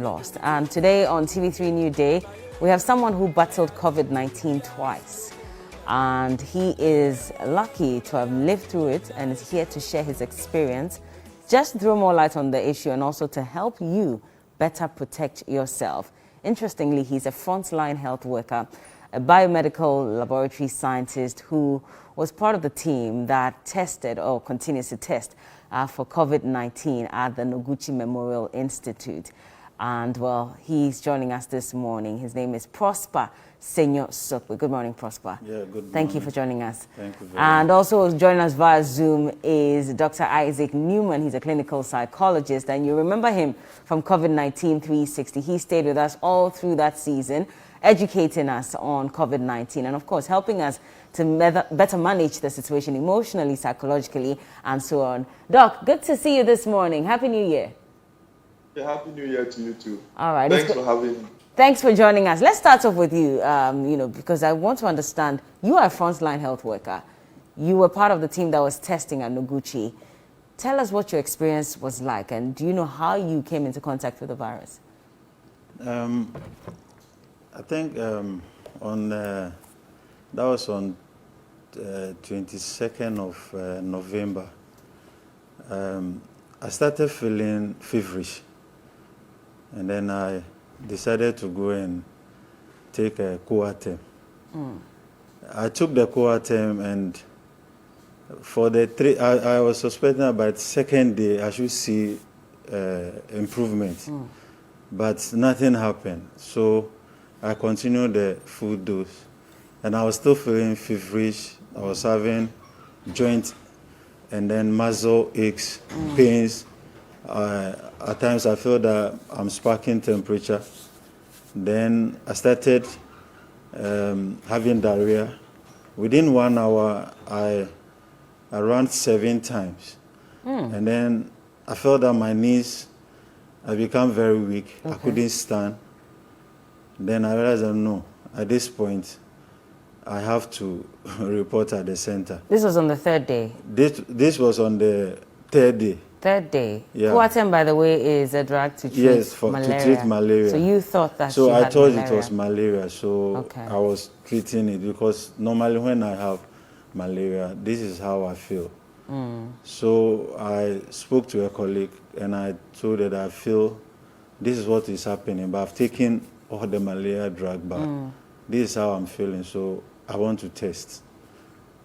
Lost. And today on TV3 New Day, we have someone who battled COVID-19 twice. And he is lucky to have lived through it and is here to share his experience, just to throw more light on the issue and also to help you better protect yourself. Interestingly, he's a frontline health worker, a biomedical laboratory scientist who was part of the team that tested or continues to test for COVID-19 at the Noguchi Memorial Institute. And well, he's joining us this morning. His name is Prosper Senyo Sokwe. Good morning, Prosper. Yeah, good morning. Thank you for joining us. Thank you very And much. also joining us via Zoom is Dr. Isaac Newman. He's a clinical psychologist, and you remember him from COVID-19 360. He stayed with us all through that season, educating us on COVID-19 and, of course, helping us to better manage the situation emotionally, psychologically, and so on. Doc, good to see you this morning. Happy New Year. Yeah, Happy New Year to you too. All right. Thanks for having me. Thanks for joining us. Let's start off with you, because I want to understand, you are a frontline health worker. You were part of the team that was testing at Noguchi. Tell us what your experience was like, and do you know how you came into contact with the virus? I think that was on 22nd of November. I started feeling feverish, and then I decided to go and take a Coartem. I took the Coartem, and for the I was suspecting that by the second day I should see improvement, but nothing happened. So I continued the full dose, and I was still feeling feverish. I was having joint and then muscle aches, pains. At times I feel that I'm sparking temperature. Then I started having diarrhea. Within 1 hour, I ran 7 times. And then I felt that my knees had become very weak. Okay. I couldn't stand. Then I realized that no, at this point, I have to report at the center. This was on the third day? This was on the third day. Third day. Yeah. Coartem, by the way, is a drug to treat malaria. To treat malaria. So you thought that so you I had thought malaria. it was malaria, so okay. I was treating it because normally when I have malaria, this is how I feel. So I spoke to a colleague and I told her that I feel this is what is happening, but I've taken all the malaria drug, but this is how I'm feeling, so I want to test.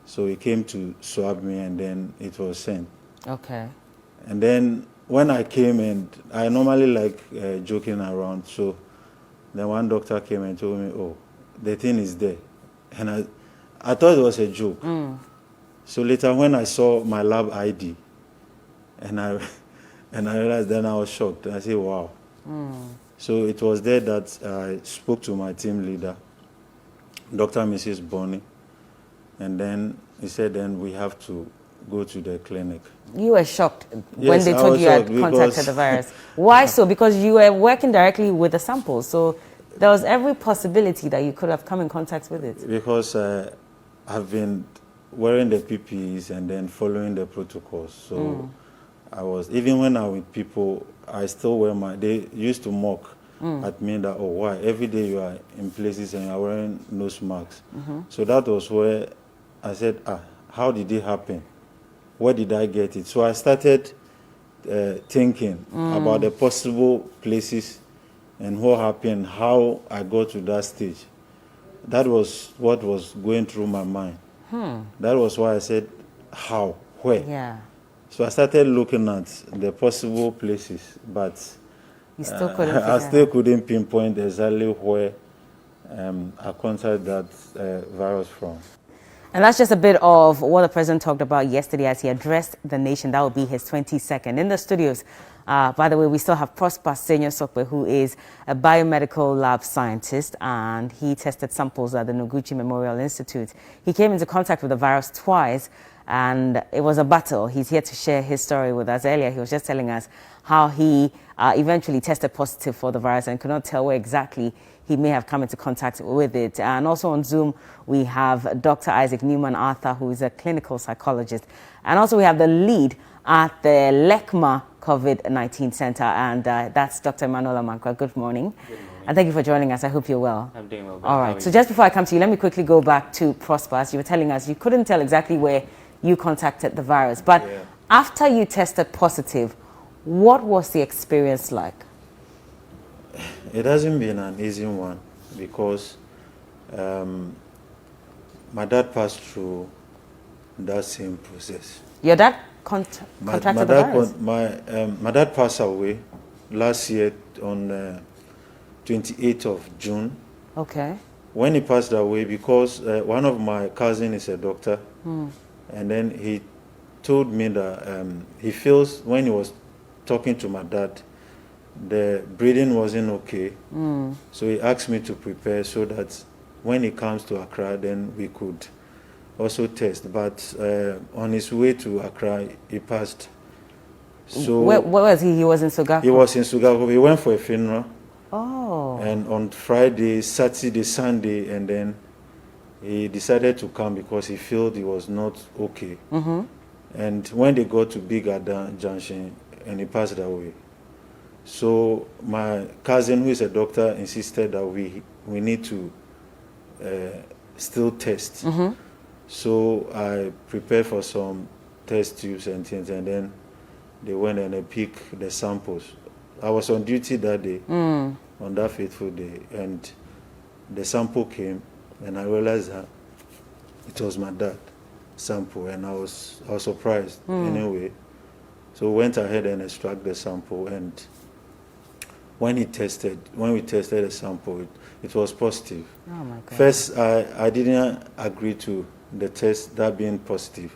So he came to swab me and then it was sent. Okay. And then when I came, and I normally like joking around, so then one doctor came and told me, oh, the thing is there. And I thought it was a joke. So later when I saw my lab ID, and I realized, then I was shocked. I said, wow. So it was there that I spoke to my team leader, Dr. Mrs. Bonnie, and then he said, then we have to go to the clinic. You were shocked when Yes, they told you had contacted the virus. Why so? Because you were working directly with the samples, so there was every possibility that you could have come in contact with it. Because I've been wearing the PPEs and then following the protocols. So I was, even when I'm with people, I still wear they used to mock at me that, oh, why? Every day you are in places and you are wearing nose masks. So that was where I said, how did it happen? Where did I get it? So I started thinking about the possible places and what happened, how I got to that stage. That was what was going through my mind. That was why I said, how, where? Yeah. So I started looking at the possible places, but you still couldn't I still couldn't pinpoint exactly where I contacted that virus from. And that's just a bit of what the president talked about yesterday as he addressed the nation. That will be his 22nd. In the studios, by the way, we still have Prosper Senyo Sokwe, who is a biomedical lab scientist, and he tested samples at the Noguchi Memorial Institute. He came into contact with the virus twice, and it was a battle. He's here to share his story with us. Earlier, he was just telling us how he eventually tested positive for the virus and could not tell where exactly he may have come into contact with it. And also on Zoom, we have Dr. Isaac Newman-Arthur, who is a clinical psychologist. And also we have the lead at the LECMA COVID-19 Center, and that's Dr. Emmanuel Amankwa. Good morning. Good morning. And thank you for joining us. I hope you're well. I'm doing well. All right. So just before I come to you, let me quickly go back to Prosper. As you were telling us, you couldn't tell exactly where you contacted the virus. But after you tested positive, what was the experience like? It hasn't been an easy one because my dad passed through that same process. Your dad contracted the virus? My dad passed away last year on 28th of June. Okay. When he passed away, because one of my cousins is a doctor, and then he told me that he feels when he was talking to my dad, the breathing wasn't okay. So he asked me to prepare so that when he comes to Accra, then we could also test. But on his way to Accra, he passed. So where was he? He was in Sugako? He was in Sugako. He went for a funeral. Oh. And on Friday, Saturday, Sunday, and then he decided to come because he felt he was not okay. And when they got to Big Ada Junction, and he passed away. So my cousin, who is a doctor, insisted that we need to still test. So I prepared for some test tubes and things, and then they went and they picked the samples. I was on duty that day, on that fateful day, and the sample came, and I realized that it was my dad's sample, and I was surprised anyway. So went ahead and extracted the sample, and when we tested the sample, it was positive. Oh my God. First, I didn't agree to the test that being positive.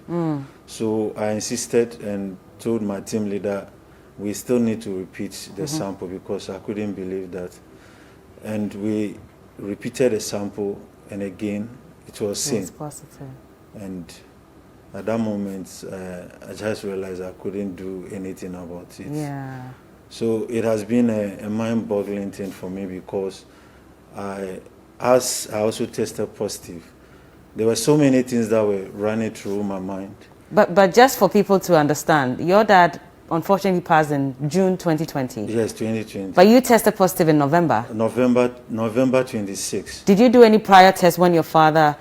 So I insisted and told my team leader we still need to repeat the sample because I couldn't believe that. And we repeated the sample, and again, it was seen. It was positive. And at that moment, I just realized I couldn't do anything about it. Yeah. So it has been a mind-boggling thing for me because as I also tested positive, there were so many things that were running through my mind. But just for people to understand, your dad unfortunately passed in June 2020. Yes, 2020. But you tested positive in November. November 26. Did you do any prior tests when your father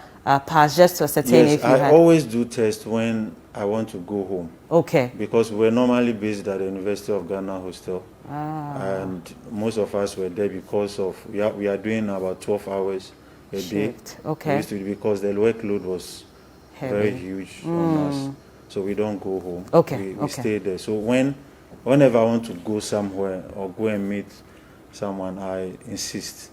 passed, just to ascertain Yes, if you I had? always do tests when I want to go home. Okay. Because we're normally based at the University of Ghana hostel. And most of us were there because of we are doing about 12 hours a day. Okay. Because the workload was very huge on us. So we don't go home. Okay. We stay there. So whenever I want to go somewhere or go and meet someone, I insist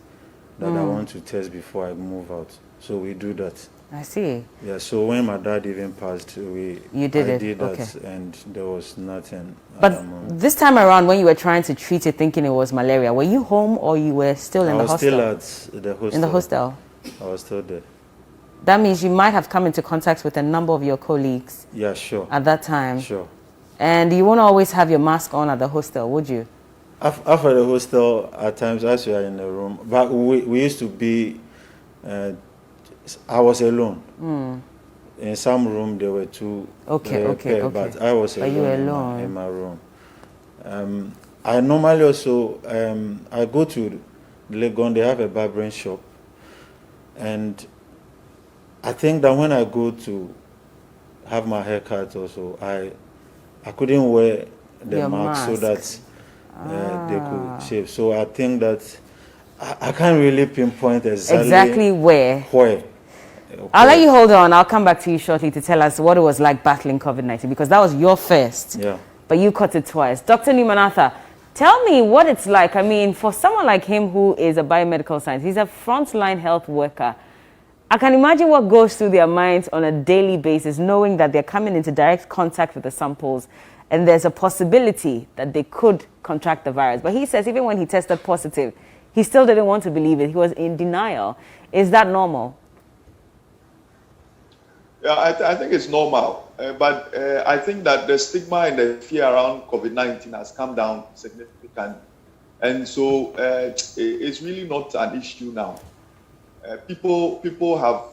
that I want to test before I move out. So we do that. I see. Yeah, so when my dad even passed, I did that, and there was nothing. But this time around, when you were trying to treat it, thinking it was malaria, were you home or you were still in the hostel? I was still at the hostel. In the hostel? I was still there. That means you might have come into contact with a number of your colleagues. Yeah, sure. At that time. Sure. And you won't always have your mask on at the hostel, would you? After the hostel, at times, as we are in the room, but we used to be. I was alone. In some room there were two. Okay. But I was alone, in my room. I normally also I go to Legon. They have a barbering shop, and I think that when I go to have my hair cut, also I couldn't wear the mask so that they could shave. So I think that I can't really pinpoint exactly where. I'll let you hold on. I'll come back to you shortly to tell us what it was like battling COVID-19, because that was your first. Yeah. But you caught it twice. Dr. Newman-Arthur, tell me what it's like. I mean, for someone like him who is a biomedical scientist, he's a frontline health worker. I can imagine what goes through their minds on a daily basis, knowing that they're coming into direct contact with the samples and there's a possibility that they could contract the virus. But he says even when he tested positive, he still didn't want to believe it. He was in denial. Is that normal? Yeah, I think it's normal, but I think that the stigma and the fear around COVID-19 has come down significantly, and so it's really not an issue now. People have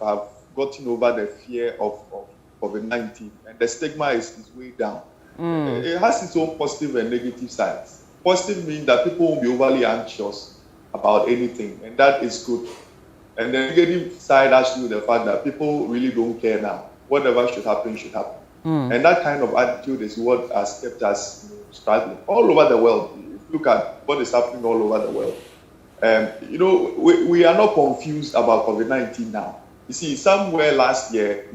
gotten over the fear of COVID-19, and the stigma is way down. It has its own positive and negative sides. Positive means that people won't be overly anxious about anything, and that is good. And the negative side has to do with the fact that people really don't care now. Whatever should happen, should happen. And that kind of attitude is what has kept us struggling all over the world. If you look at what is happening all over the world, we are not confused about COVID-19 now. You see, somewhere last year,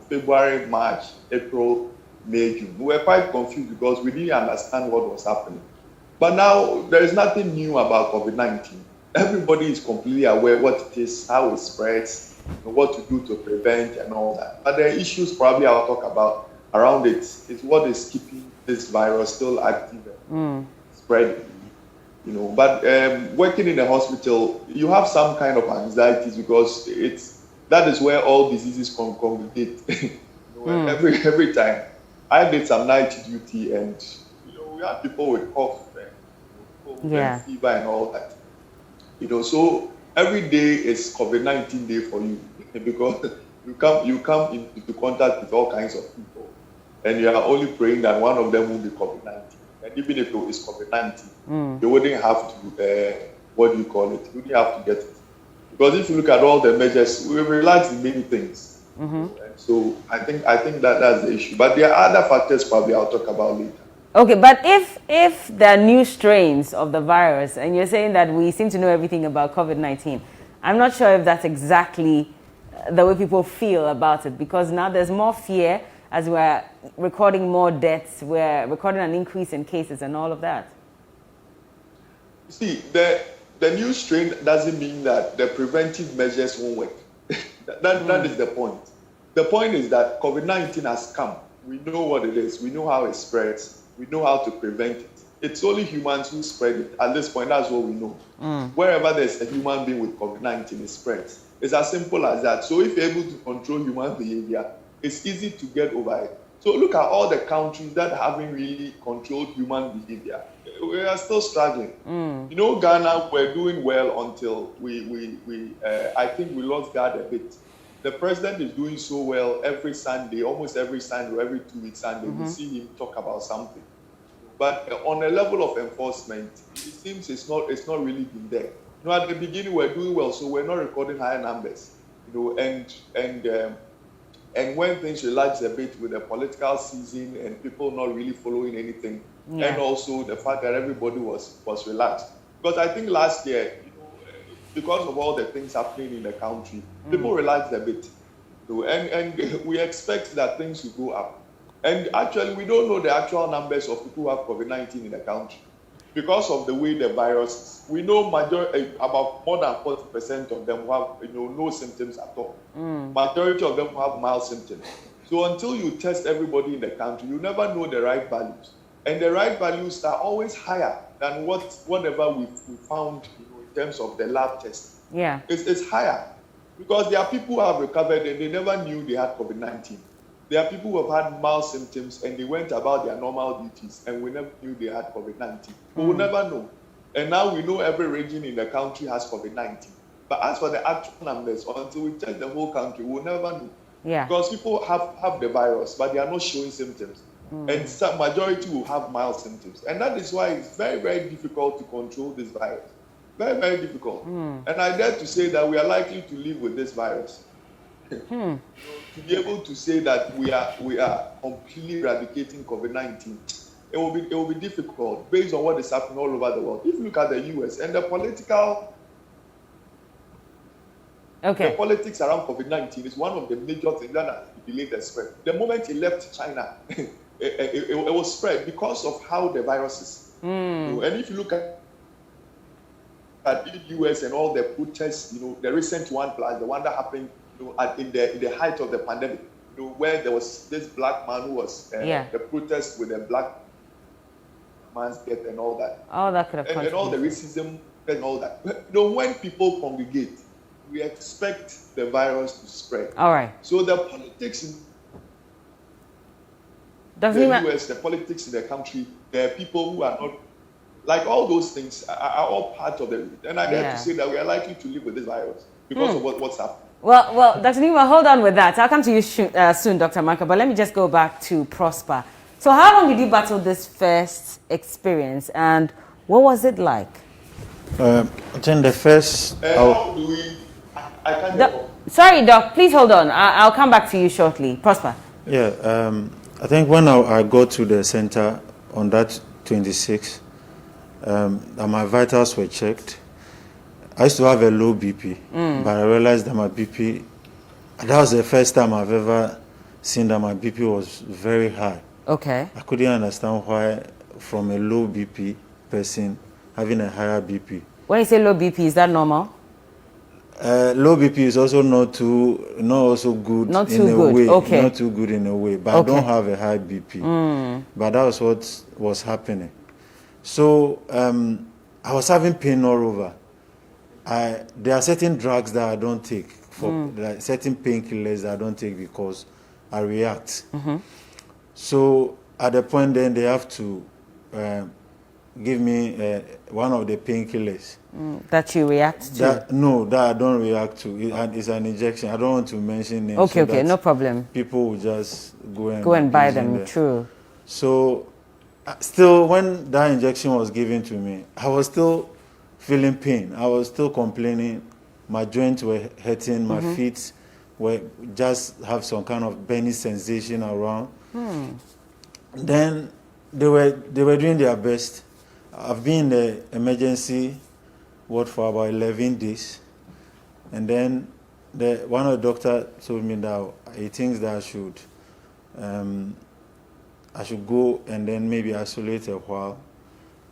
February, March, April, May, June, we were quite confused because we didn't understand what was happening. But now there is nothing new about COVID-19. Everybody is completely aware what it is, how it spreads, what to do to prevent and all that. But the issues probably I'll talk about around it is what is keeping this virus still active and spreading. But working in a hospital, you have some kind of anxieties because that is where all diseases congregate. Every time. I did some night duty, and we had people with cough and fever and all that. So every day is COVID-19 day for you because you come into contact with all kinds of people, and you are only praying that one of them will be COVID-19. And even if it is COVID-19, you wouldn't have to, what do you call it? You wouldn't have to get it. Because if you look at all the measures, we relax in many things. And so I think that's the issue. But there are other factors probably I'll talk about later. Okay, but if there are new strains of the virus, and you're saying that we seem to know everything about COVID-19, I'm not sure if that's exactly the way people feel about it, because now there's more fear as we're recording more deaths, we're recording an increase in cases and all of that. You see, the new strain doesn't mean that the preventive measures won't work. That is the point. The point is that COVID-19 has come. We know what it is. We know how it spreads. We know how to prevent it. It's only humans who spread it. At this point, that's what we know. Wherever there's a human being with COVID-19, it spreads. It's as simple as that. So if you're able to control human behavior, it's easy to get over it. So look at all the countries that haven't really controlled human behavior. We are still struggling. Ghana, we're doing well until I think we lost guard a bit. The president is doing so well every Sunday, almost every Sunday, or every 2 weeks Sunday, we see him talk about something. But on a level of enforcement, it seems it's not really been there. At the beginning we're doing well, so we're not recording higher numbers. And when things relax a bit with the political season and people not really following anything, and also the fact that everybody was relaxed. Because I think last year, because of all the things happening in the country, people relaxed a bit. And we expect that things will go up. And actually, we don't know the actual numbers of people who have COVID-19 in the country. Because of the way the virus is. We know about more than 40% of them who have no symptoms at all. Majority of them have mild symptoms. So until you test everybody in the country, you never know the right values. And the right values are always higher than whatever we found in terms of the lab test. Yeah. It's higher. Because there are people who have recovered and they never knew they had COVID-19. There are people who have had mild symptoms and they went about their normal duties and we never knew they had COVID-19. We will never know. And now we know every region in the country has COVID-19. But as for the actual numbers, until we check the whole country, we'll never know. Yeah. Because people have the virus, but they are not showing symptoms. And some majority will have mild symptoms. And that is why it's very, very difficult to control this virus. Very, very difficult. And I dare to say that we are likely to live with this virus. To be able to say that we are completely eradicating COVID-19, it will be difficult based on what is happening all over the world. If you look at the US and the politics around COVID-19 is one of the major things that has delayed the spread. The moment it left China, it was spread because of how the virus is. And if you look at the US and all the protests, the recent one plus the one that happened in the height of the pandemic, where there was this black man who was the protest with a black man's death and all that. All that could have and all the racism and all that. When people congregate, we expect the virus to spread. All right. So the politics in Doesn't the even... US, the politics in the country, there are people who are not, like all those things are all part of the, and I dare to say that we are likely to live with this virus because of what's happening. Well, Dr. Nima, hold on with that. I'll come to you soon, Dr. Maka, but let me just go back to Prosper. So how long did you battle this first experience, and what was it like? I think the first... How do we... I can't... Sorry, Doc, please hold on. I'll come back to you shortly. Prosper. Yeah, I think when I got to the center on that 26th, my vitals were checked. I used to have a low BP, but I realized that my BP, that was the first time I've ever seen that my BP was very high. Okay. I couldn't understand why from a low BP person having a higher BP. When you say low BP, is that normal? Low BP is also not also good Not in too a good. way. Okay. Not too good in a way, but Okay. I don't have a high BP. But that was what was happening. So I was having pain all over. There are certain drugs that I don't take, like certain painkillers that I don't take because I react. So at the point then they have to give me one of the painkillers. That you react to? That I don't react to. It's an injection. I don't want to mention names. Okay, no problem. People will just go and buy use them, there. true. So still, when that injection was given to me, I was still feeling pain. I was still complaining. My joints were hurting. My feet were just have some kind of burning sensation around. Then they were doing their best. I've been in the emergency ward for about 11 days, and then one of the doctors told me that he thinks that I should go and then maybe isolate a while,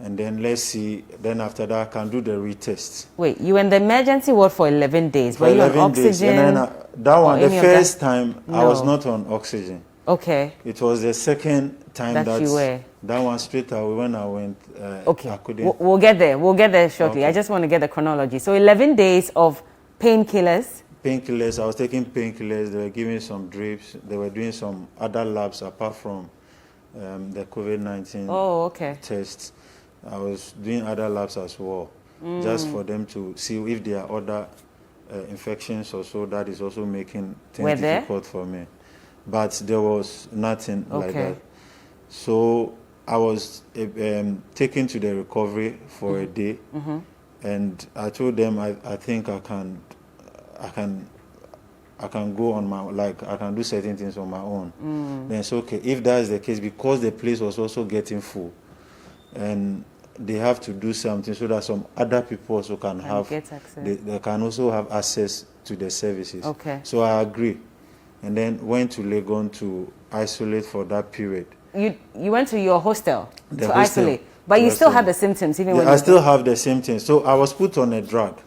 and then let's see. Then after that, I can do the retest. Wait, you were in the emergency ward for 11 days. Were you on oxygen? Days. And then that one, the first time, No. I was not on oxygen. Okay. It was the second time That you were. That one straight away when I went. Okay. I couldn't. We'll get there. We'll get there shortly. Okay. I just want to get the chronology. So 11 days of painkillers. Painkillers. I was taking painkillers. They were giving some drips. They were doing some other labs apart from the COVID-19 okay. tests. I was doing other labs as well, just for them to see if there are other infections or so that is also making things difficult for me. But there was nothing like that. So I was taken to the recovery for a day, and I told them I think I can go on my, like I can do certain things on my own. Then it's okay. If that is the case, because the place was also getting full, and they have to do something so that some other people also can get access. They can also have access to the services. Okay. So I agree, and then went to Legon to isolate for that period. You went to your hostel The isolate, but you still had the symptoms even when I still have the symptoms. So I was put on a drug,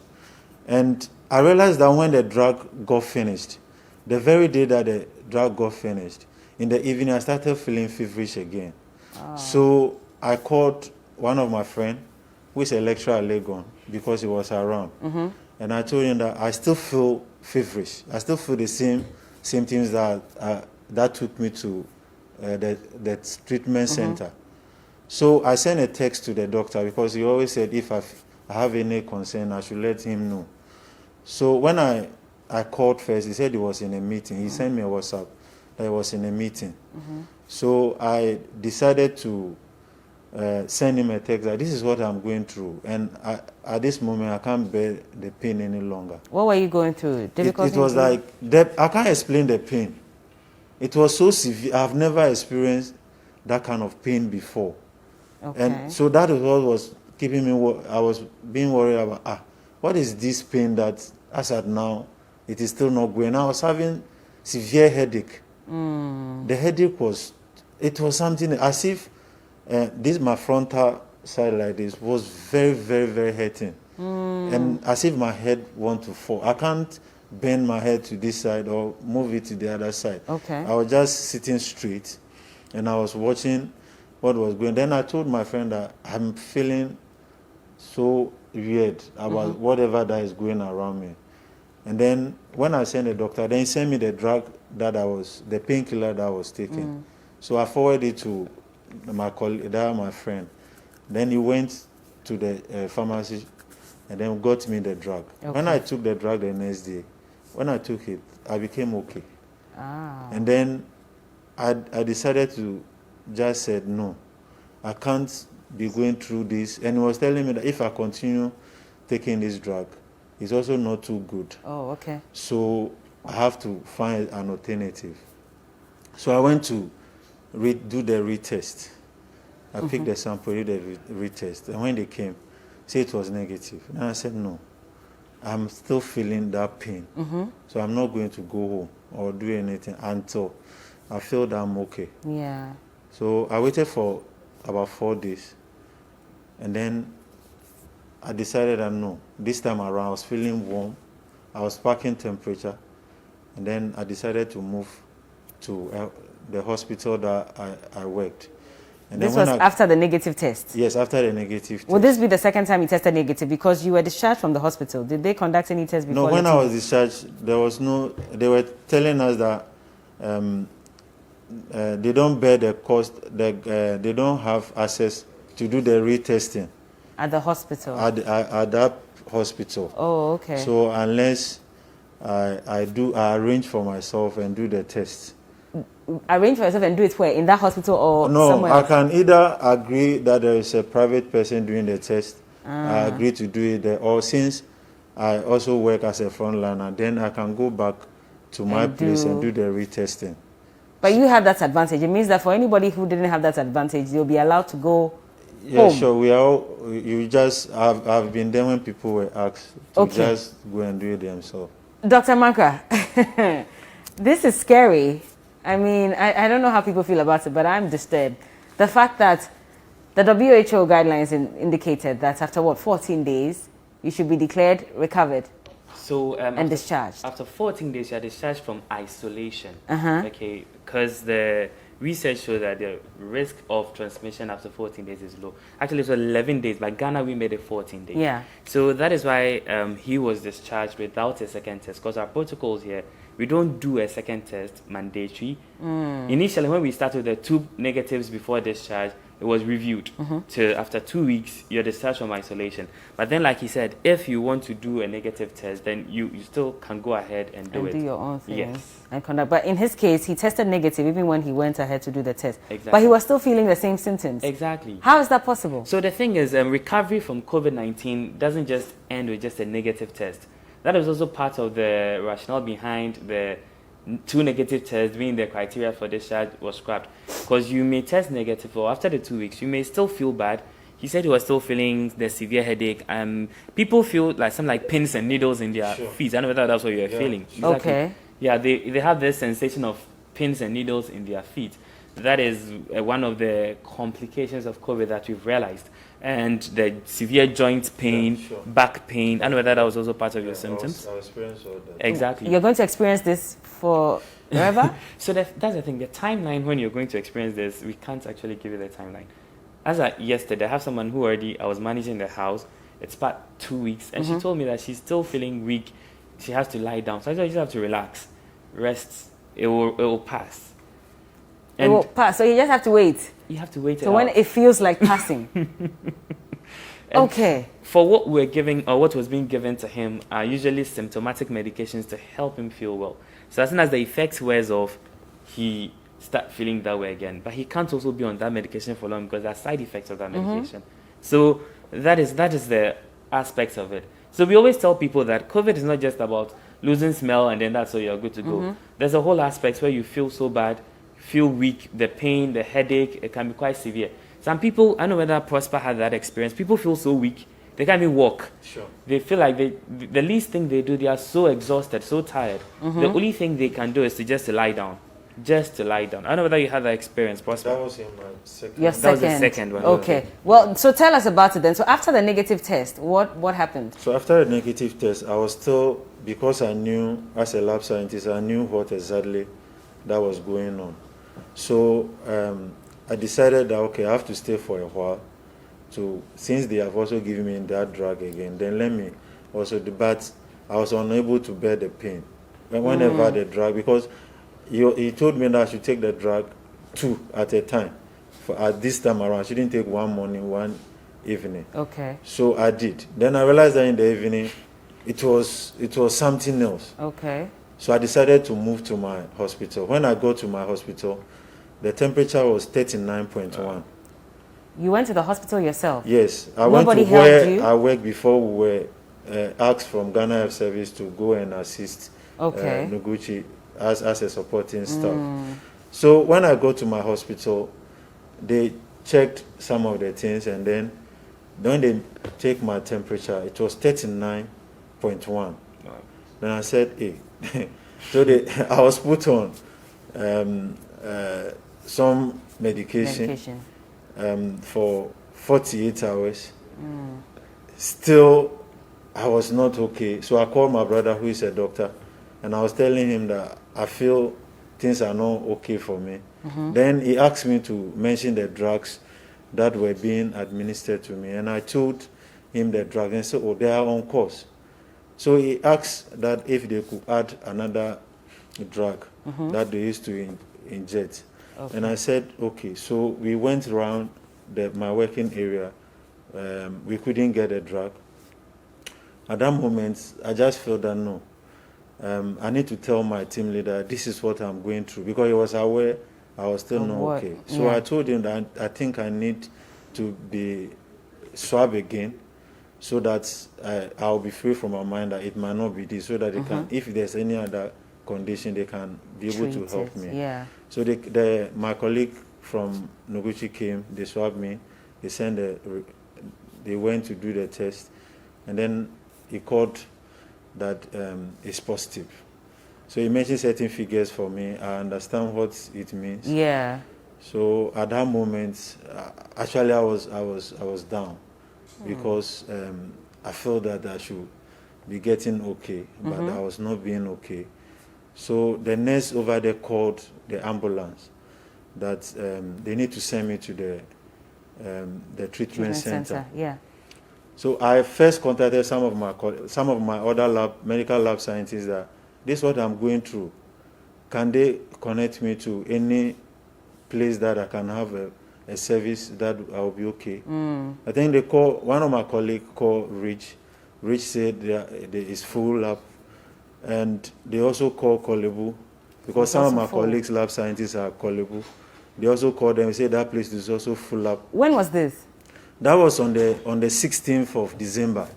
and I realized that when the drug got finished, the very day that the drug got finished, in the evening I started feeling feverish again. So I called one of my friends, who is a lecturer at Legon, because he was around. And I told him that I still feel feverish. I still feel the same symptoms that took me to the treatment center. So I sent a text to the doctor because he always said if I have any concern, I should let him know. So when I called first, he said he was in a meeting. He sent me a WhatsApp that he was in a meeting. So I decided to send him a text that this is what I'm going through. And at this moment, I can't bear the pain any longer. What were you going through? It was like, I can't explain the pain. It was so severe. I've never experienced that kind of pain before. And so that is what was keeping me, I was being worried about, what is this pain that, as at now, it is still not going. I was having severe headache. The headache was something as if my frontal side like this was very, very, very hurting. And as if my head want to fall. I can't bend my head to this side or move it to the other side. I was just sitting straight and I was watching what was going on. Then I told my friend that I'm feeling so weird about whatever that is going around me. And then when I sent the doctor, then he sent me the drug the painkiller that I was taking. So I forwarded it to my colleague, my friend. Then he went to the pharmacy and then got me the drug. Okay. When I took the drug the next day, when I took it, I became okay. And then I decided to just said, no, I can't be going through this. And he was telling me that if I continue taking this drug, it's also not too good. Oh, okay. So I have to find an alternative. So I went to do the retest. I picked the sample, did the retest. And when they came, said it was negative. And I said, no, I'm still feeling that pain. So I'm not going to go home or do anything until I feel that I'm okay. Yeah. So I waited for about 4 days. And then I decided that no, this time around I was feeling warm. I was packing temperature. And then I decided to move to the hospital that I worked. And this was after the negative test? Yes, after the negative test. Would this be the second time you tested negative? Because you were discharged from the hospital. Did they conduct any tests before? No, when I was discharged, there was no... They were telling us that they don't bear the cost, they don't have access to do the retesting. At the hospital? At that hospital. Oh, okay. So unless I arrange for myself and do the test. Arrange for yourself and do it where? In that hospital or no, somewhere I else? can either agree that there is a private person doing the test. I agree to do it there. Or since I also work as a frontliner, then I can go back to my place and do the retesting. But you have that advantage. It means that for anybody who didn't have that advantage, they'll be allowed to go Yeah, home. Sure. I've been there when people were asked to just go and do it themselves. Dr. Mankra, this is scary. I mean, I don't know how people feel about it, but I'm disturbed. The fact that the WHO guidelines indicated that after, 14 days, you should be declared recovered and discharged. After 14 days, you are discharged from isolation. Okay, because the research shows that the risk of transmission after 14 days is low. Actually, it was 11 days, but Ghana, we made it 14 days. Yeah. So that is why he was discharged without a second test, because our protocols here, we don't do a second test mandatory. Initially, when we started with the 2 negatives before discharge, it was reviewed. So after 2 weeks, you're discharged from isolation. But then, like he said, if you want to do a negative test, then you still can go ahead and do it. Do your own thing. Yes. And conduct. But in his case, he tested negative even when he went ahead to do the test. Exactly. But he was still feeling the same symptoms. Exactly. How is that possible? So the thing is, recovery from COVID-19 doesn't just end with just a negative test. That is also part of the rationale behind the 2 negative tests being the criteria for discharge was scrapped. Because you may test negative, or after the 2 weeks, you may still feel bad. He said he was still feeling the severe headache. People feel like pins and needles in their feet. I don't know whether that's what you're feeling. Exactly. Okay. Yeah, they have this sensation of pins and needles in their feet. That is one of the complications of COVID that we've realized. And the severe joint pain, back pain. I know that was also part of your symptoms. I experienced all that. Exactly. You're going to experience this forever? So that's the thing. The timeline when you're going to experience this, we can't actually give you the timeline. As yesterday, I have someone who I was managing the house. It's about 2 weeks. And she told me that she's still feeling weak. She has to lie down. So I said, you just have to relax, rest. It will pass. It will pass. So you just have to wait. You have to wait. So when it feels like passing. Okay. For what we're giving, or what was being given to him, are usually symptomatic medications to help him feel well. So as soon as the effects wears off, he start feeling that way again. But he can't also be on that medication for long because there are side effects of that medication. So that is the aspect of it. So we always tell people that COVID is not just about losing smell and then that's all you're good to go. There's a whole aspect where you feel so bad, feel weak, the pain, the headache, it can be quite severe. Some people, I don't know whether Prosper had that experience, people feel so weak, they can't even walk. Sure. They feel like the least thing they do, they are so exhausted, so tired. The only thing they can do is to lie down. Just to lie down. I don't know whether you had that experience, Prosper. That was in my second. Your That second. was the second one. Okay. Well, so tell us about it then. So after the negative test, what happened? So after the negative test, I was still, because I knew, as a lab scientist, I knew what exactly that was going on. So I decided that, okay, I have to stay for a while. Since they have also given me that drug again, then let me also do. But I was unable to bear the pain. Whenever the drug, because he told me that I should take the drug 2 at a time. At this time around, I shouldn't take one morning, one evening. Okay. So I did. Then I realized that in the evening, it was something else. Okay. So I decided to move to my hospital. When I got to my hospital, the temperature was 39.1. You went to the hospital yourself? Yes. I Nobody went to where helped you? I worked before. We were asked from Ghana Health Service to go and assist Noguchi as a supporting staff. So when I got to my hospital, they checked some of the things, and then when they take my temperature, it was 39.1. Wow. Then I said, hey. So I was put on some medication. For 48 hours. Still, I was not okay. So I called my brother, who is a doctor, and I was telling him that I feel things are not okay for me. Then he asked me to mention the drugs that were being administered to me, and I told him the drugs, and he said, oh, they are on course. So he asked that if they could add another drug that they used to inject. Okay. And I said, okay. So we went around my working area. We couldn't get a drug. At that moment, I just felt that no. I need to tell my team leader, this is what I'm going through. Because he was aware I was still not okay. So I told him that I think I need to be swabbed again, so that I'll be free from my mind that it might not be this, so that they can, if there's any other condition, they can be able to help me. Yeah. So my colleague from Noguchi came, they swabbed me, they went to do the test, and then he called that it's positive. So he mentioned certain figures for me. I understand what it means. Yeah. So at that moment, actually I was down, because I felt that I should be getting okay, but I was not being okay. So the nurse over there called the ambulance that they need to send me to the treatment center. Yeah. So I first contacted some of my other medical lab scientists that this is what I'm going through. Can they connect me to any place that I can have a service that I'll be okay? I think they one of my colleagues called Rich. Rich said there is full up, and they also call Kolebu, because some of my colleagues, lab scientists, are Kolebu. They also called them and said that place is also full up. When was this? That was on the 16th of December.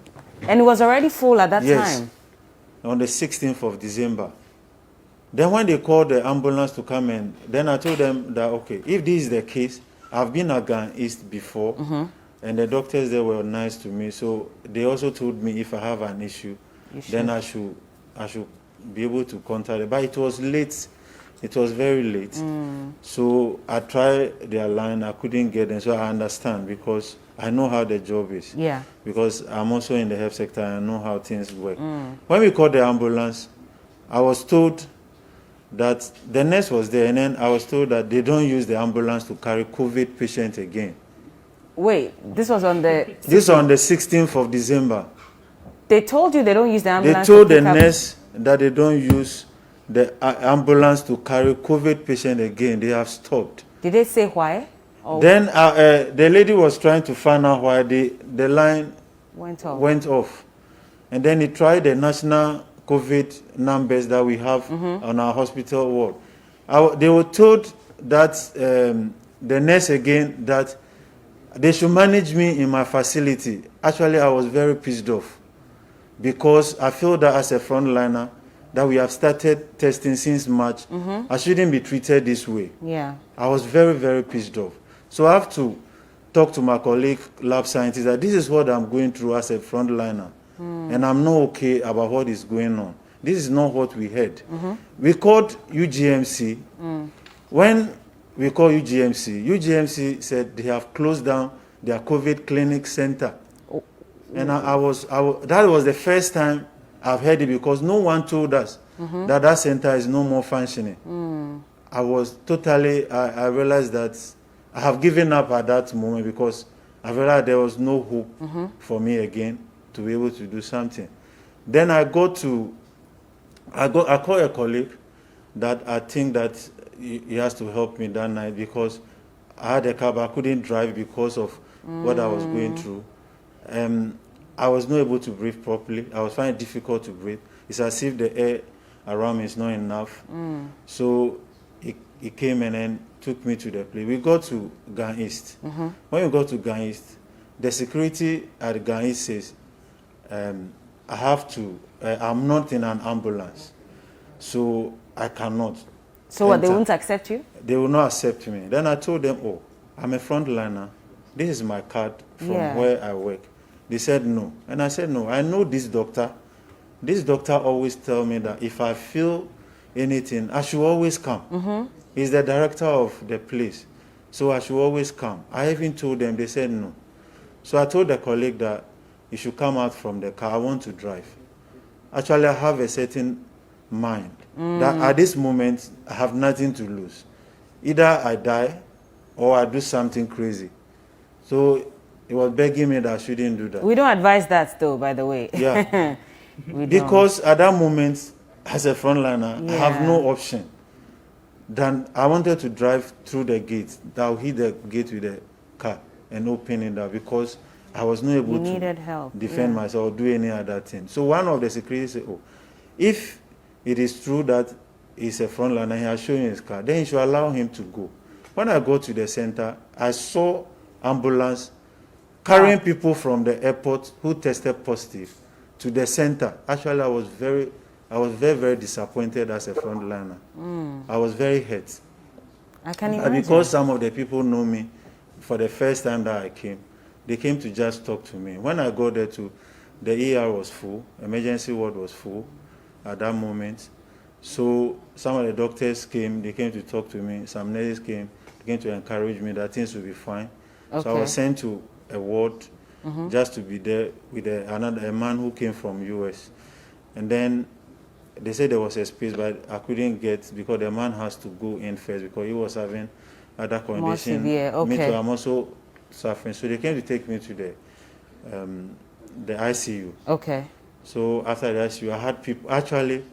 And it was already full at that time? Yes, on the 16th of December. Then when they called the ambulance to come in, then I told them that, okay, if this is the case, I've been at Ghana East before, and the doctors there were nice to me. So they also told me if I have an issue, then I should be able to contact them. But it was late. It was very late. So I tried their line. I couldn't get them. So I understand, because I know how the job is. Yeah. Because I'm also in the health sector, and I know how things work. When we called the ambulance, I was told that the nurse was there, and then I was told that they don't use the ambulance to carry COVID patients again. Wait, this was on the... This was on the 16th of December. They told you they don't use the ambulance? They told the nurse that they don't use the ambulance to carry COVID patients again. They have stopped. Did they say why? Then the lady was trying to find out why the line went off. And then he tried the national COVID numbers that we have on our hospital ward. They were told that the nurse again that they should manage me in my facility. Actually, I was very pissed off, because I feel that as a frontliner that we have started testing since March, I shouldn't be treated this way. Yeah. I was very, very pissed off. So I have to talk to my colleague lab scientist that this is what I'm going through as a frontliner. And I'm not okay about what is going on. This is not what we heard. We called UGMC. When we called UGMC said they have closed down their COVID clinic center. And that was the first time I've heard it, because no one told us that center is no more functioning. I was totally, I realized that I have given up at that moment, because I realized there was no hope for me again to be able to do something. Then I call a colleague that I think that he has to help me that night because I had a cab. I couldn't drive because of what I was going through. I was not able to breathe properly. I was finding it difficult to breathe. It's as if the air around me is not enough. So he came and then took me to the place. We got to Gan East. When we got to Gan East, the security at Gan East says, I'm not in an ambulance, so I cannot. So what, they won't accept you? They will not accept me. Then I told them, oh, I'm a frontliner. This is my card from where I work. They said no. And I said, no, I know this doctor. This doctor always tell me that if I feel anything, I should always come. He's the director of the place, so I should always come. I even told them, they said no. So I told the colleague that he should come out from the car. I want to drive. Actually, I have a certain mind that at this moment, I have nothing to lose. Either I die or I do something crazy. So he was begging me that I shouldn't do that. We don't advise that though, by the way. Yeah. Because at that moment, as a frontliner, I have no option. Then I wanted to drive through the gate. That will hit the gate with the car and open it up because I was not able to defend myself or do any other thing. So one of the security said, oh, if it is true that he's a frontliner, he has shown his car, then you should allow him to go. When I got to the center, I saw ambulance carrying people from the airport who tested positive to the center. Actually, I was very, very disappointed as a frontliner. I was very hurt. I can imagine. Because some of the people know me for the first time that I came, they came to just talk to me. When I got there too, the ER was full, emergency ward was full at that moment. So some of the doctors came, they came to talk to me. Some nurses came to encourage me that things will be fine. Okay. So I was sent to a ward just to be there with a man who came from US. And then they said there was a space, but I couldn't get because the man has to go in first because he was having other conditions. More severe, okay. Me too, I'm also suffering. So they came to take me to the ICU. Okay. So after the ICU, I had people, actually,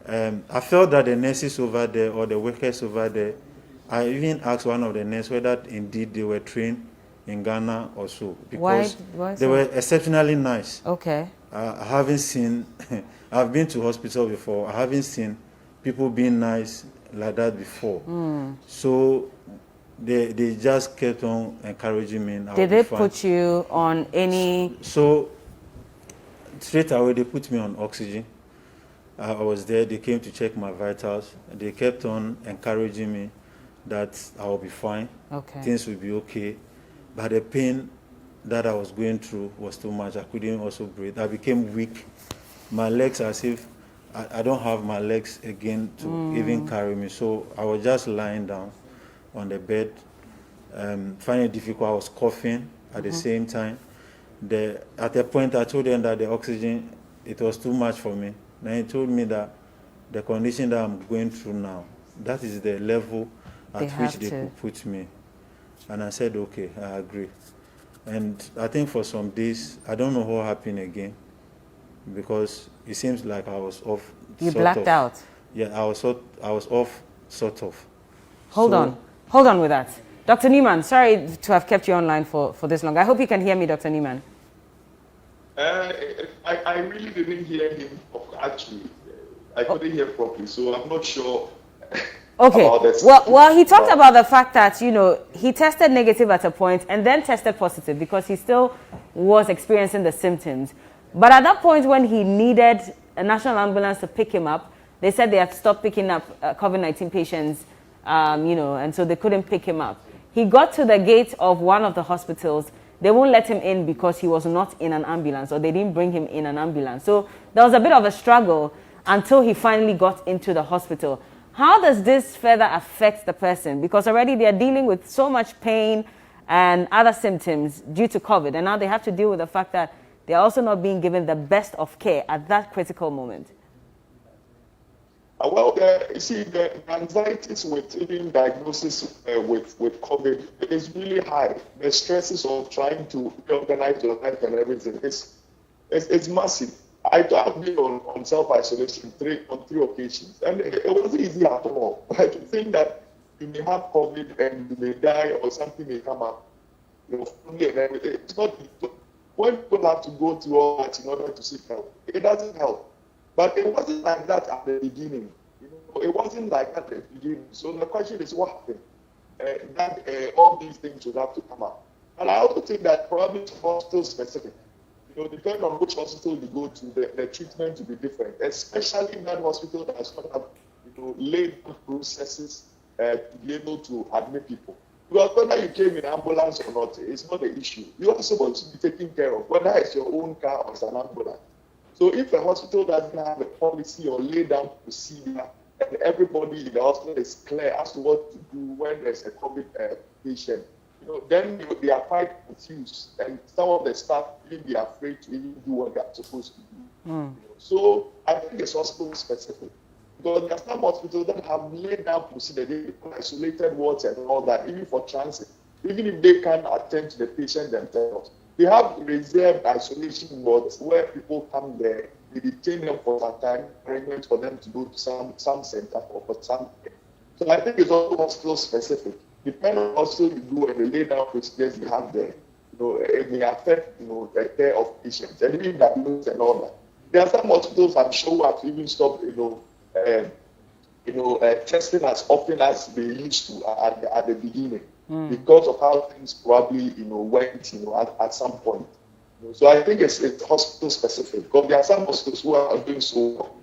I felt that the nurses over there or the workers over there, I even asked one of the nurses whether indeed they were trained in Ghana or so. Because Why they were exceptionally nice. Okay. I haven't seen, I've been to hospital before, I haven't seen people being nice like that before. So they just kept on encouraging me. Did they put you on any? So straight away they put me on oxygen. I was there, they came to check my vitals. They kept on encouraging me that I will be fine, things will be okay. But the pain that I was going through was too much. I couldn't also breathe. I became weak. My legs, as if I don't have my legs again to even carry me. So I was just lying down on the bed, finding it difficult. I was coughing at the same time. At a point, I told them that the oxygen, it was too much for me. Then he told me that the condition that I'm going through now, that is the level at which they could put me. And I said, okay, I agree. And I think for some days, I don't know what happened again, because it seems like I was off. You blacked out? Yeah, I was off, sort of. Hold on with that. Dr. Neiman, sorry to have kept you online for this long. I hope you can hear me, Dr. Neiman. I really didn't hear him, actually. I couldn't hear properly, so I'm not sure. Okay. Well, he talked about the fact that, he tested negative at a point and then tested positive because he still was experiencing the symptoms. But at that point when he needed a national ambulance to pick him up, they said they had stopped picking up COVID-19 patients, and so they couldn't pick him up. He got to the gate of one of the hospitals. They won't let him in because he was not in an ambulance, or they didn't bring him in an ambulance. So there was a bit of a struggle until he finally got into the hospital. How does this further affect the person? Because already they are dealing with so much pain and other symptoms due to COVID, and now they have to deal with the fact that they're also not being given the best of care at that critical moment. You see, the anxieties with even diagnosis with COVID is really high. The stresses of trying to reorganize your life and everything is massive. I have been on self-isolation on three occasions, and it wasn't easy at all. Like, to think that you may have COVID and you may die or something may come up, and everything. It's not easy. When people have to go through all that in order to seek help, it doesn't help. But it wasn't like that at the beginning. It wasn't like that at the beginning. So the question is, what happened? That all these things would have to come up. And I also think that probably it's hospital specific. Depending on which hospital you go to, the treatment will be different, especially in that hospital that has not have laid processes to be able to admit people. Because whether you came in an ambulance or not, it's not the issue. You are supposed to be taken care of, whether it's your own car or it's an ambulance. So if a hospital doesn't have a policy or lay down procedure, and everybody in the hospital is clear as to what to do when there's a COVID patient, then they are quite confused, and some of the staff will be afraid to even do what they are supposed to do. So I think it's hospital specific, because there are some hospitals that have laid down procedure, they isolated wards and all that, even for transit, even if they can't attend to the patient themselves. They have reserved isolation wards where people come there, they detain them for some time, arrangement for them to go to some center or for some. So I think it's also hospital specific. Depending on hospital you go and the lay down procedures you have there, it may affect the care of patients and even diagnosis and all that. There are some hospitals I'm sure have even stopped testing as often as they used to at the beginning because of how things probably went at some point. So I think it's hospital specific, because there are some hospitals who are doing so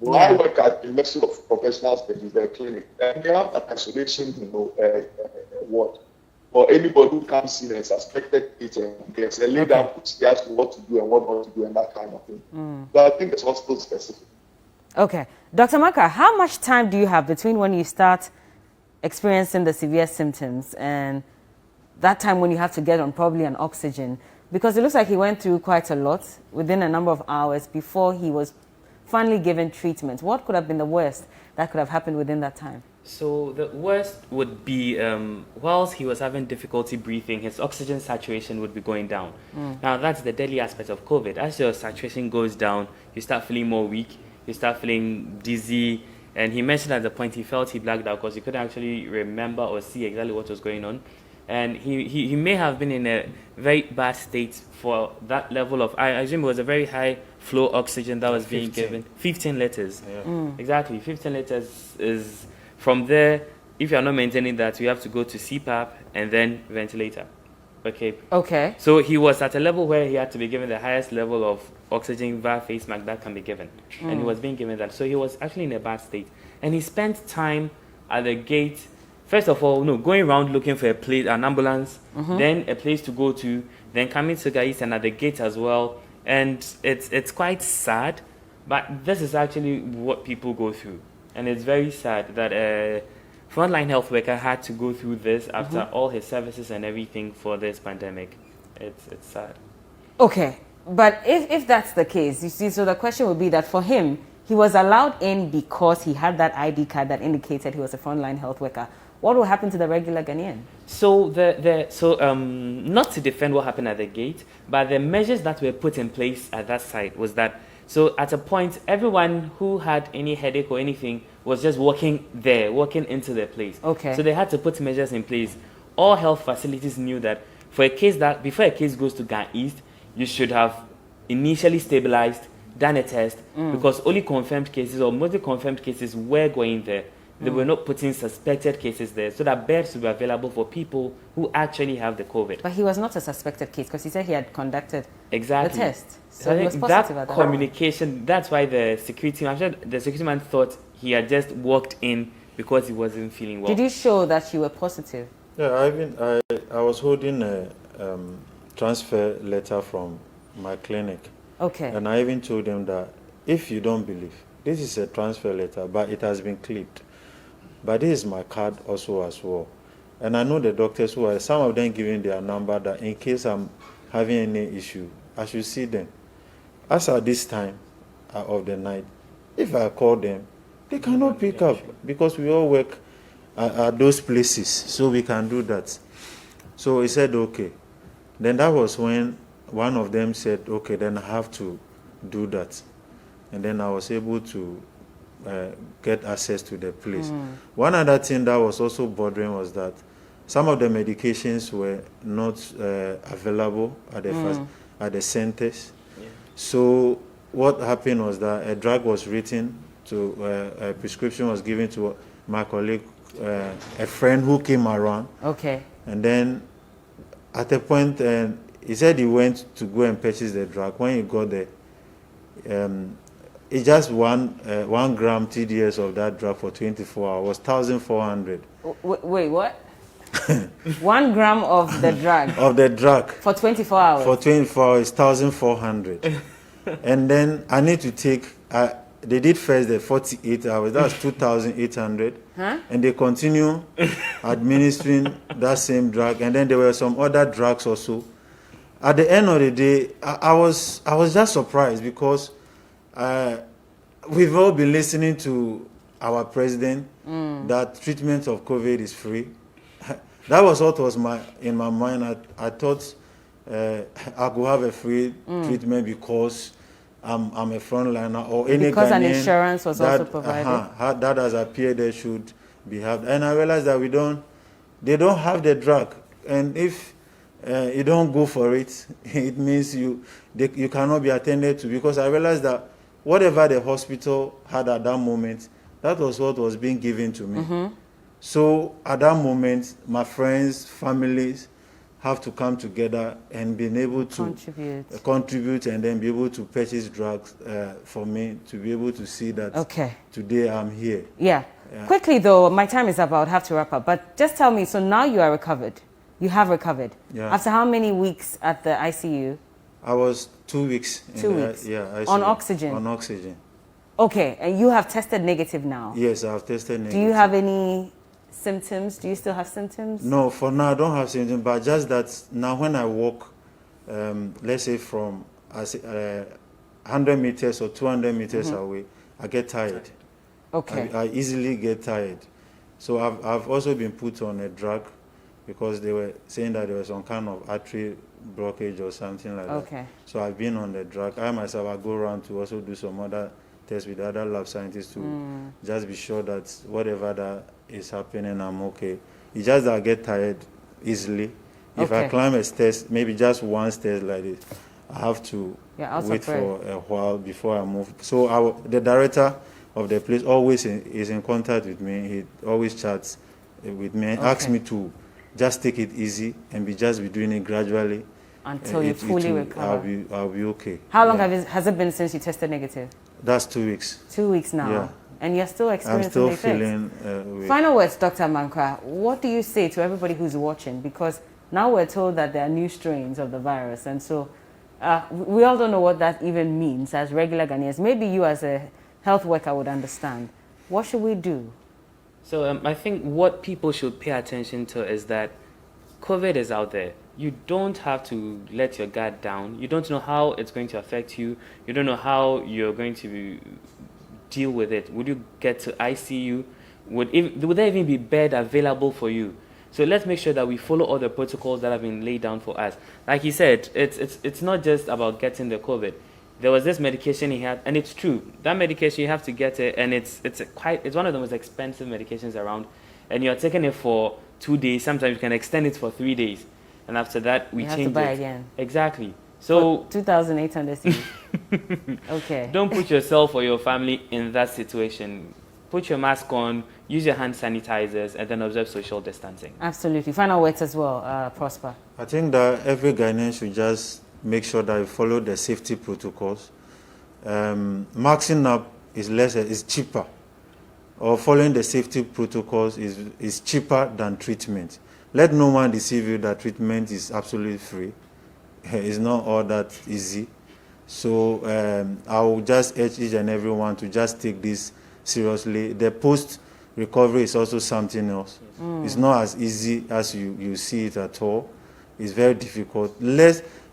well. I work at the University of Professional Studies, their clinic, and they have an isolation ward for anybody who comes in and suspected it, and there's a lay down procedure as to what to do and what not to do and that kind of thing. So I think it's hospital specific. Okay. Dr. Maka, how much time do you have between when you start experiencing the severe symptoms and that time when you have to get on probably an oxygen? Because it looks like he went through quite a lot within a number of hours before he was finally given treatment. What could have been the worst that could have happened within that time? So the worst would be whilst he was having difficulty breathing, his oxygen saturation would be going down. Now that's the deadly aspect of COVID. As your saturation goes down, you start feeling more weak, you start feeling dizzy, and he mentioned at the point he felt he blacked out because he couldn't actually remember or see exactly what was going on. And he may have been in a very bad state for that level of, I assume it was a very high flow oxygen that was being given. 15 liters. Yeah. Exactly. 15 liters is, from there, if you're not maintaining that, you have to go to CPAP and then ventilator. Okay. So he was at a level where he had to be given the highest level of oxygen via face mask that can be given. And he was being given that. So he was actually in a bad state. And he spent time at the gate. First of all, going around looking for a place, an ambulance, then a place to go to, then coming to Gais and at the gate as well. And it's quite sad, but this is actually what people go through. And it's very sad that a frontline health worker had to go through this after all his services and everything for this pandemic. It's sad. Okay, but if that's the case, you see, so the question would be that for him, he was allowed in because he had that ID card that indicated he was a frontline health worker. What will happen to the regular Ghanaian? So not to defend what happened at the gate, but the measures that were put in place at that site was that, so at a point, everyone who had any headache or anything was just walking into the place. Okay. So they had to put measures in place. All health facilities knew that before a case goes to Ghana East, you should have initially stabilized, done a test, because only confirmed cases or mostly confirmed cases were going there. They were not putting suspected cases there, so that beds would be available for people who actually have the COVID. But he was not a suspected case because he said he had conducted the test. So he was positive at that communication, that's why the security man thought he had just walked in because he wasn't feeling well. Did you show that you were positive? Yeah, I was holding a transfer letter from my clinic. Okay. And I even told them that if you don't believe, this is a transfer letter, but it has been clipped. But this is my card also as well. And I know the doctors who are, some of them giving their number that in case I'm having any issue, I should see them. As at this time of the night, if I call them, they cannot pick up because we all work at those places, so we can do that. So he said, okay. Then that was when one of them said, okay, then I have to do that. and then I was able to get access to the place. One other thing that was also bothering was that some of the medications were not available at the centers. Yeah. So what happened was that a drug was written to, a prescription was given to my colleague, a friend who came around. Okay. And then at a point, he said he went to go and purchase the drug. When he got there, it's just 1 gram TDS of that drug for 24 hours was 1,400. Wait, what? 1 gram of the drug? Of the drug. For 24 hours? For 24 hours, 1,400. And then I need to take, they did first the 48 hours, that's 2,800. Huh? And they continue administering that same drug. And then there were some other drugs also. At the end of the day, I was just surprised because we've all been listening to our president that treatment of COVID is free. That was what was in my mind. I thought I could have a free treatment because I'm a frontliner or any because Ghanaian an insurance was also provided. That has appeared there should be have. And I realized that they don't have the drug. And if you don't go for it, it means you cannot be attended to, because I realized that whatever the hospital had at that moment, that was what was being given to me. So at that moment, my friends, families have to come together and be able to contribute and then be able to purchase drugs for me to be able to see that today I'm here. Yeah. Quickly though, my time is up, I would have to wrap up. But just tell me, so now you are recovered. You have recovered. Yeah. After how many weeks at the ICU? I was 2 weeks. 2 weeks? ICU. On oxygen? On oxygen. Okay, and you have tested negative now? Yes, I have tested negative. Do you have any symptoms? Do you still have symptoms? No, for now I don't have symptoms, but just that now when I walk, let's say from 100 meters or 200 meters away, I get tired. Okay. I easily get tired. So I've also been put on a drug because they were saying that there was some kind of artery blockage or something like that. So I've been on the drug. I myself, I go around to also do some other tests with other lab scientists to just be sure that whatever that is happening, I'm okay. It's just that I get tired easily. If I climb a stairs, maybe just one stairs like this, I have to wait for a while before I move. So the director of the place always is in contact with me. He always chats with me and asks me to just take it easy and be doing it gradually. Until you fully recover. I'll be okay. How long has it been since you tested negative? That's 2 weeks. 2 weeks now. Yeah. And you're still experiencing I'm the still effects. feeling Final words, Dr. Mankwa. What do you say to everybody who's watching? Because now we're told that there are new strains of the virus. And so we all don't know what that even means as regular Ghanaians. Maybe you as a health worker would understand. What should we do? So I think what people should pay attention to is that COVID is out there. You don't have to let your guard down. You don't know how it's going to affect you. You don't know how you're going to deal with it. Would you get to ICU? Would there even be bed available for you? So let's make sure that we follow all the protocols that have been laid down for us. Like he said, it's not just about getting the COVID. There was this medication he had, and it's true. That medication, you have to get it, and it's one of the most expensive medications around. And you're taking it for 2 days. Sometimes you can extend it for 3 days. And after that, we change it. You have to buy again. Exactly. So 2,800 cedis. Okay. Don't put yourself or your family in that situation. Put your mask on, use your hand sanitizers, and then observe social distancing. Absolutely. Final words as well, Prosper. I think that every Ghanaian should just make sure that you follow the safety protocols. Maxing up is cheaper, or following the safety protocols is cheaper than treatment. Let no one deceive you that treatment is absolutely free. It's not all that easy. So I will just urge each and everyone to just take this seriously. The post-recovery is also something else. It's not as easy as you see it at all. It's very difficult.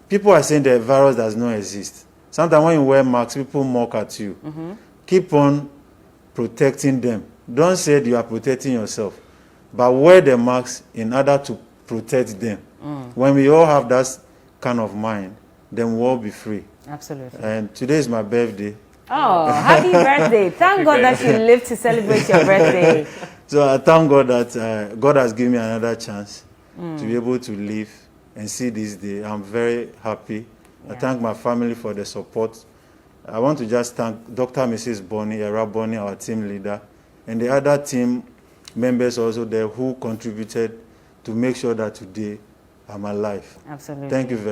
People are saying the virus does not exist. Sometimes when you wear masks, people mock at you. Keep on protecting them. Don't say you are protecting yourself, but wear the masks in order to protect them. When we all have that kind of mind, then we'll all be free. Absolutely. And today is my birthday. Oh, happy birthday. Thank God that you lived to celebrate your birthday. So I thank God that God has given me another chance to be able to live and see this day. I'm very happy. Yeah. I thank my family for the support. I want to just thank Dr. and Mrs. Bonnie, Era Bonnie, our team leader, and the other team members also there who contributed to make sure that today I'm alive. Absolutely. Thank you very much.